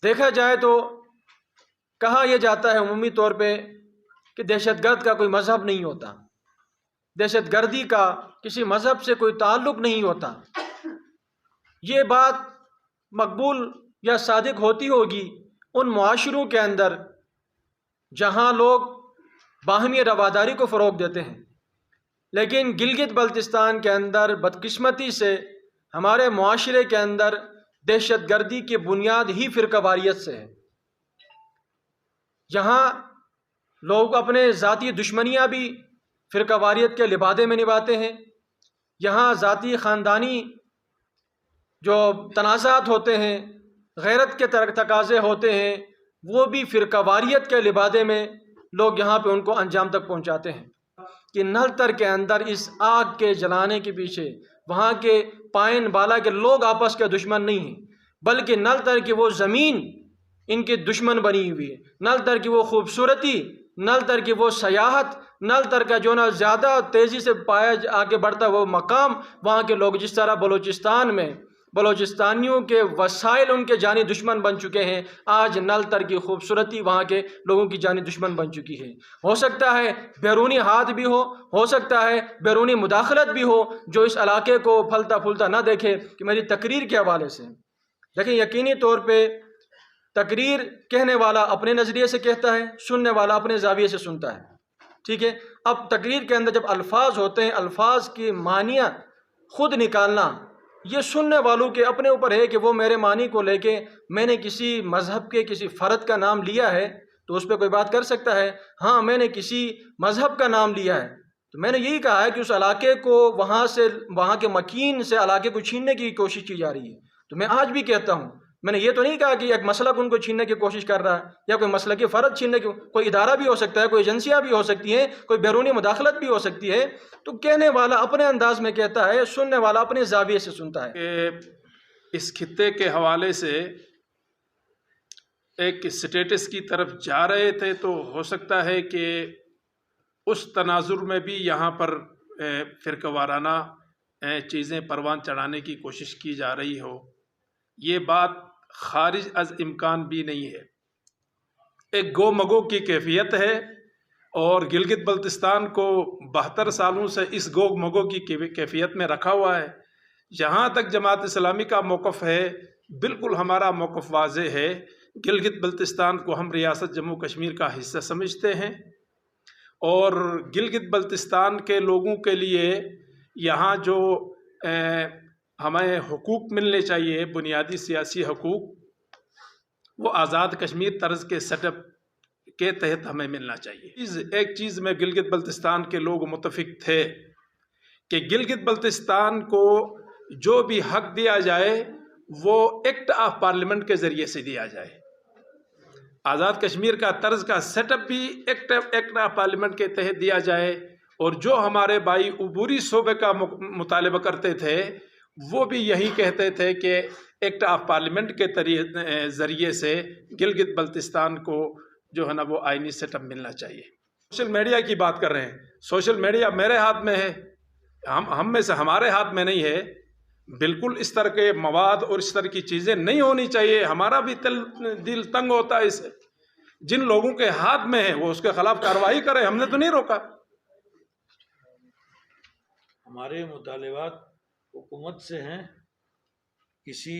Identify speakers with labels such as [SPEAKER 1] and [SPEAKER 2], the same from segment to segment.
[SPEAKER 1] دیکھا جائے تو کہا یہ جاتا ہے عمومی طور پہ کہ دہشت گرد کا کوئی مذہب نہیں ہوتا، دہشت گردی کا کسی مذہب سے کوئی تعلق نہیں ہوتا۔ یہ بات مقبول یا صادق ہوتی ہوگی ان معاشروں کے اندر جہاں لوگ باہمی رواداری کو فروغ دیتے ہیں، لیکن گلگت بلتستان کے اندر بدقسمتی سے ہمارے معاشرے کے اندر دہشت گردی کی بنیاد ہی فرقہ واریت سے ہے۔ یہاں لوگ اپنے ذاتی دشمنیاں بھی فرقہ واریت کے لبادے میں نبھاتے ہیں، یہاں ذاتی خاندانی جو تنازعات ہوتے ہیں، غیرت کے تقاضے ہوتے ہیں، وہ بھی فرقہ واریت کے لبادے میں لوگ یہاں پہ ان کو انجام تک پہنچاتے ہیں۔ کہ نل تر کے اندر اس آگ کے جلانے کے پیچھے وہاں کے پائن بالا کے لوگ آپس کے دشمن نہیں ہیں، بلکہ نل تر کی وہ زمین ان کی دشمن بنی ہوئی ہے، نل تر کی وہ خوبصورتی، نل تر کی وہ سیاحت، نل تر کا جو نا زیادہ تیزی سے پایا آگے بڑھتا وہ مقام، وہاں کے لوگ جس طرح بلوچستان میں بلوچستانیوں کے وسائل ان کے جانی دشمن بن چکے ہیں، آج نل تر کی خوبصورتی وہاں کے لوگوں کی جانی دشمن بن چکی ہے۔ ہو سکتا ہے بیرونی ہاتھ بھی ہو سکتا ہے بیرونی مداخلت بھی ہو جو اس علاقے کو پھلتا پھولتا نہ دیکھے۔ کہ میری تقریر کے حوالے سے لیکن یقینی طور پہ تقریر کہنے والا اپنے نظریے سے کہتا ہے، سننے والا اپنے زاویے سے سنتا ہے، ٹھیک ہے۔ اب تقریر کے اندر جب الفاظ ہوتے ہیں، الفاظ کی معنیاں خود نکالنا یہ سننے والوں کے اپنے اوپر ہے کہ وہ میرے معنی کو لے کے میں نے کسی مذہب کے کسی فرد کا نام لیا ہے تو اس پہ کوئی بات کر سکتا ہے، ہاں میں نے کسی مذہب کا نام لیا ہے تو میں نے یہی کہا ہے کہ اس علاقے کو وہاں کے مکین سے علاقے کو چھیننے کی کوشش کی جا رہی ہے۔ تو میں آج بھی کہتا ہوں، میں نے یہ تو نہیں کہا کہ ایک مسلک ان کو چھیننے کی کوشش کر رہا ہے یا کوئی مسلکی فرد چھیننے کی، کوئی ادارہ بھی ہو سکتا ہے، کوئی ایجنسیاں بھی ہو سکتی ہیں، کوئی بیرونی مداخلت بھی ہو سکتی ہے۔ تو کہنے والا اپنے انداز میں کہتا ہے، سننے والا اپنے زاویے سے سنتا ہے۔
[SPEAKER 2] کہ اس خطے کے حوالے سے ایک سٹیٹس کی طرف جا رہے تھے تو ہو سکتا ہے کہ اس تناظر میں بھی یہاں پر فرقہ وارانہ چیزیں پروان چڑھانے کی کوشش کی جا رہی ہو، یہ بات خارج از امکان بھی نہیں ہے۔ ایک گو مگو کی کیفیت ہے اور گلگت بلتستان کو 72 سالوں سے اس گو مگو کی کیفیت میں رکھا ہوا ہے۔ جہاں تک جماعت اسلامی کا موقف ہے، بالکل ہمارا موقف واضح ہے، گلگت بلتستان کو ہم ریاست جموں کشمیر کا حصہ سمجھتے ہیں اور گلگت بلتستان کے لوگوں کے لیے یہاں جو ہمیں حقوق ملنے چاہیے، بنیادی سیاسی حقوق، وہ آزاد کشمیر طرز کے سیٹ اپ کے تحت ہمیں ملنا چاہیے۔ ایک چیز میں گلگت بلتستان کے لوگ متفق تھے کہ گلگت بلتستان کو جو بھی حق دیا جائے وہ ایکٹ آف پارلیمنٹ کے ذریعے سے دیا جائے۔ آزاد کشمیر کا طرز کا سیٹ اپ بھی ایکٹ آف پارلیمنٹ کے تحت دیا جائے، اور جو ہمارے بھائی عبوری صوبے کا مطالبہ کرتے تھے وہ بھی یہی کہتے تھے کہ ایکٹ آف پارلیمنٹ کے ذریعے سے گلگت بلتستان کو جو ہے نا وہ آئینی سیٹ اپ ملنا چاہیے۔ سوشل میڈیا کی بات کر رہے ہیں، سوشل میڈیا میرے ہاتھ میں ہے، ہم میں سے ہمارے ہاتھ میں نہیں ہے۔ بالکل اس طرح کے مواد اور اس طرح کی چیزیں نہیں ہونی چاہیے، ہمارا بھی دل تنگ ہوتا ہے اس سے۔ جن لوگوں کے ہاتھ میں ہے وہ اس کے خلاف کارروائی کریں، ہم نے تو نہیں روکا۔
[SPEAKER 3] ہمارے مطالبات حکومت سے ہیں، کسی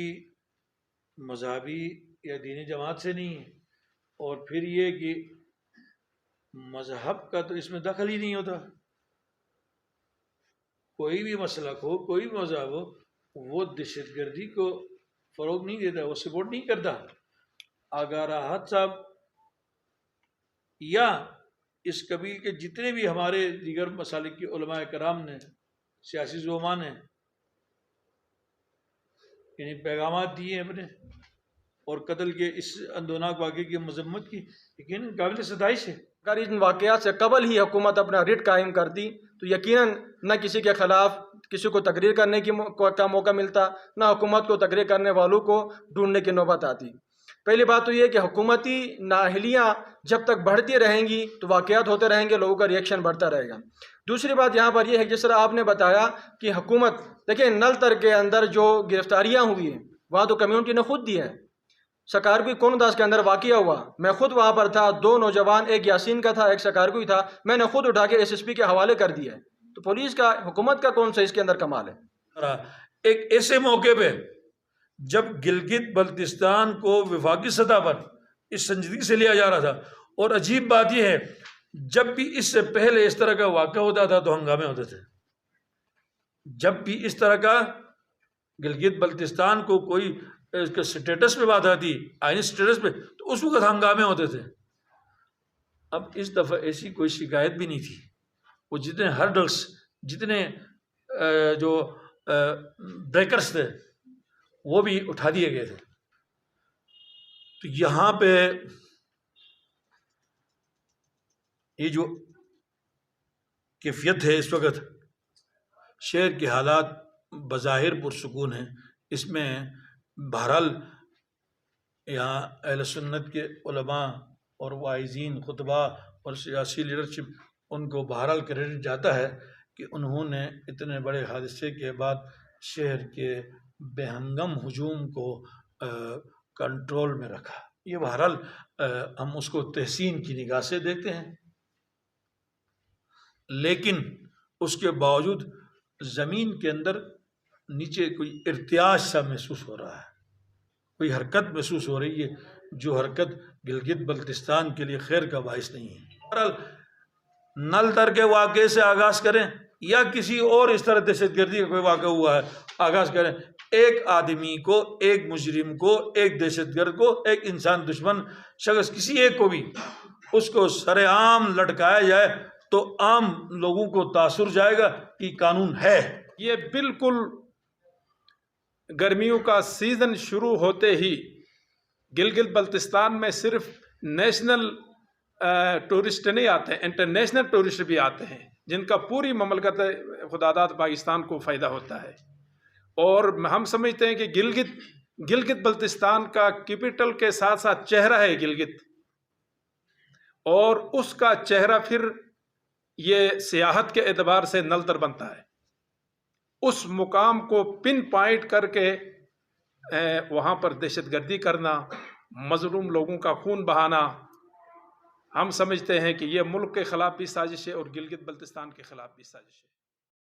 [SPEAKER 3] مذہبی یا دینی جماعت سے نہیں ہے، اور پھر یہ کہ مذہب کا تو اس میں دخل ہی نہیں ہوتا۔ کوئی بھی مسلک ہو، کوئی بھی مذہب ہو، وہ دہشت گردی کو فروغ نہیں دیتا، وہ سپورٹ نہیں کرتا۔ آغا راحت صاحب یا اس قبیل کے جتنے بھی ہمارے دیگر مسالک کی علماء کرام نے، سیاسی زعماء نے یعنی پیغامات دیے ہیں اپنے، اور قتل کے اس اندوناک واقعے کی مذمت کی، یقیناً قابل ستائش ہے۔
[SPEAKER 1] اگر ان واقعات سے قبل ہی حکومت اپنا ریٹ قائم کرتی تو یقیناً نہ کسی کے خلاف کسی کو تقریر کرنے کا موقع ملتا، نہ حکومت کو تقریر کرنے والوں کو ڈھونڈنے کی نوبت آتی۔ پہلی بات تو یہ کہ حکومتی نااہلیاں جب تک بڑھتی رہیں گی تو واقعات ہوتے رہیں گے، لوگوں کا ریئیکشن بڑھتا رہے گا۔ دوسری بات یہاں پر یہ ہے، جس طرح آپ نے بتایا کہ حکومت، دیکھیں نل تر کے اندر جو گرفتاریاں ہوئی ہیں وہاں تو کمیونٹی نے خود دیا ہے، سکارگوئی کونوداس کے اندر واقعہ ہوا، میں خود وہاں پر تھا، 2 نوجوان، ایک یاسین کا تھا ایک سکارگوئی تھا، میں نے خود اٹھا کے SSP کے حوالے کر دیا ہے۔ تو پولیس کا، حکومت کا کون سا اس کے اندر کمال ہے؟
[SPEAKER 3] ایک ایسے موقع پہ جب گلگت بلتستان کو وفاقی سطح پر اس سنجیدگی سے لیا جا رہا تھا، اور عجیب بات یہ ہے جب بھی اس سے پہلے اس طرح کا واقعہ ہوتا تھا تو ہنگامے ہوتے تھے، جب بھی اس طرح کا گلگت بلتستان کو کوئی اس کے سٹیٹس پہ بات آتی، آئینی سٹیٹس پہ، تو اس وقت ہنگامے ہوتے تھے۔ اب اس دفعہ ایسی کوئی شکایت بھی نہیں تھی، وہ جتنے ہرڈلس، جتنے جو بریکرز تھے وہ بھی اٹھا دیے گئے تھے۔ تو یہاں پہ یہ جو کیفیت ہے اس وقت، شہر کے حالات بظاہر پرسکون ہیں، اس میں بہرحال یہاں اہل سنت کے علماء اور واعظین، خطباء اور سیاسی لیڈرشپ، ان کو بہرحال کریڈٹ جاتا ہے کہ انہوں نے اتنے بڑے حادثے کے بعد شہر کے بے ہنگم ہجوم کو کنٹرول میں رکھا۔ یہ بہرحال ہم اس کو تحسین کی نگاہ سے دیکھتے ہیں، لیکن اس کے باوجود زمین کے اندر نیچے کوئی ارتیاش سا محسوس ہو رہا ہے، کوئی حرکت محسوس ہو رہی ہے جو حرکت گلگت بلتستان کے لیے خیر کا باعث نہیں ہے۔ بہرحال نل تر کے واقعے سے آغاز کریں یا کسی اور اس طرح دہشت گردی کا کوئی واقعہ ہوا ہے آغاز کریں، ایک آدمی کو، ایک مجرم کو، ایک دہشت گرد کو، ایک انسان دشمن شخص، کسی ایک کو بھی اس کو سر عام لٹکایا جائے تو عام لوگوں کو تاثر جائے گا کہ قانون ہے۔
[SPEAKER 2] یہ بالکل گرمیوں کا سیزن شروع ہوتے ہی گلگت بلتستان میں صرف نیشنل ٹورسٹ نہیں آتے ہیں، انٹرنیشنل ٹورسٹ بھی آتے ہیں، جن کا پوری مملکت خداداد پاکستان کو فائدہ ہوتا ہے۔ اور ہم سمجھتے ہیں کہ گلگت بلتستان کا کیپٹل کے ساتھ ساتھ چہرہ ہے گلگت، اور اس کا چہرہ پھر یہ سیاحت کے اعتبار سے نلتر بنتا ہے۔ اس مقام کو پن پوائنٹ کر کے وہاں پر دہشت گردی کرنا، مظلوم لوگوں کا خون بہانا، ہم سمجھتے ہیں کہ یہ ملک کے خلاف بھی سازش ہے اور گلگت بلتستان کے خلاف بھی سازش ہے۔